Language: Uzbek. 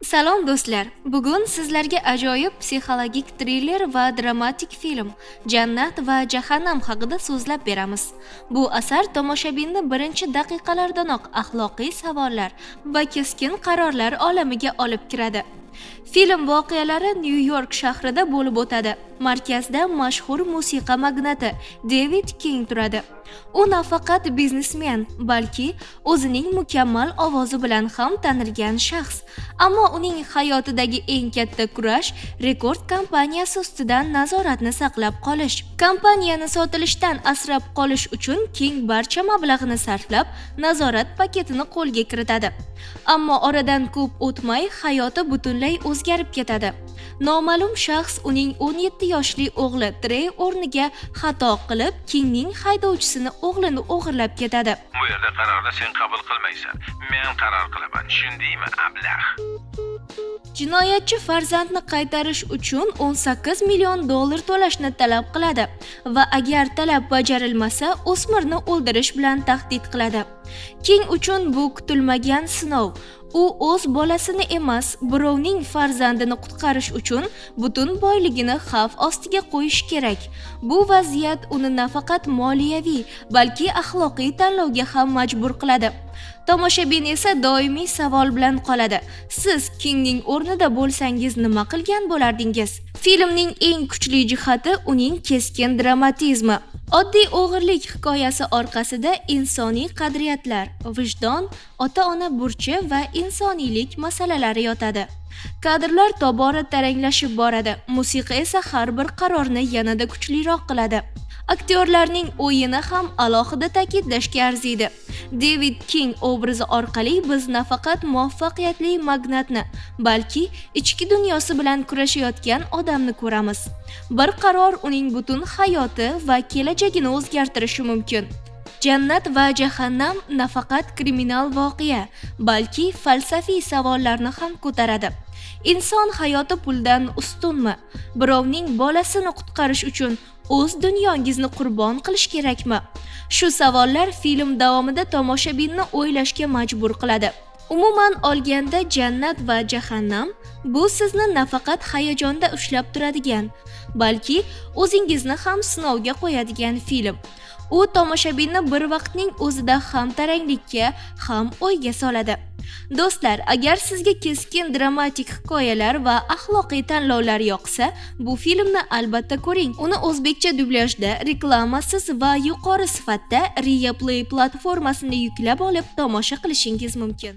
Salom do'stlar. Bugun sizlarga ajoyib psixologik triller va dramatik film Jannat va Jahannam haqida so'zlab beramiz. Bu asar tomoshabinni birinchi daqiqalardanoq axloqiy savollar va keskin qarorlar olamiga olib kiradi. Film voqealari Nyu-York shahrida bo'lib o'tadi. Markazda mashhur musiqa magnati David King turadi. U nafaqat biznesmen, balki o'zining mukammal ovozi bilan ham tanilgan shaxs. Ammo uning hayotidagi eng katta kurash rekord kompaniyasi ustidan nazoratni saqlab qolish. Kompaniyani sotilishdan asrab qolish uchun King barcha mablag'ni sarflab, nazorat paketini qo'lga kiritadi. Ammo oradan ko'p o'tmay hayoti butunlay o'zgarib ketadi. Noma'lum shaxs uning 17 yoshli o'g'li Trey o'rniga xato qilib, Kingning haydovchisini o'g'lini o'g'irlab ketadi. Bu yerda qarorni sen qabul qilmaysan. Men qaror qilaman. Tushundingmi, ablah? Jinoyatchi farzandni qaytarish uchun 18 million dollar to'lashni talab qiladi va agar talab bajarilmasa, o'smirni o'ldirish bilan tahdid qiladi. King uchun bu kutilmagan sinov. U o'z bolasini emas, birovning farzandini qutqarish uchun butun boyligini xavf ostiga qo'yish kerak. Bu vaziyat uni nafaqat moliyaviy, balki axloqiy tanlovga ham majbur qiladi. Tomoshabin esa doimiy savol bilan qoladi. Siz Kingning o'rnida bo'lsangiz nima qilgan bo'lardingiz? Filmning eng kuchli jihati uning keskin dramatizmi. Oddiy o'g'irlik hikoyasi orqasida insoniy qadriyatlar, vijdon, ota-ona burchi va insoniylik masalalari yotadi. Kadrlar tobora taranglashib boradi, musiqa esa har bir qarorni yanada kuchliroq qiladi. Aktyorlarning o'yini ham alohida ta'kidlashga arziydi. David King obrazi orqali biz nafaqat muvaffaqiyatli magnatni, balki ichki dunyosi bilan kurashayotgan odamni ko'ramiz. Bir qaror uning butun hayoti va kelajagini o'zgartirishi mumkin. Jannat va Jahannam nafaqat kriminal voqea, balki falsafiy savollarni ham ko'taradi. Inson hayoti puldan ustunmi? Birovning bolasini qutqarish uchun o'z dunyongizni qurbon qilish kerakmi? Shu savollar film davomida tomoshabinni o'ylashga majbur qiladi. Umuman olganda Jannat va Jahannam bu sizni nafaqat hayajonda ushlab turadigan, balki o'zingizni ham sinovga qo'yadigan film. U tomoshabinni bir vaqtning o'zida ham taranglikka, ham o'yga soladi. Do'stlar, agar sizga keskin dramatik hikoyalar va axloqiy tanlovlar yoqsa, bu filmni albatta ko'ring. Uni o'zbekcha dublyajda, reklamasiz va yuqori sifatda Ria Play platformasini yuklab olib tomosha qilishingiz mumkin.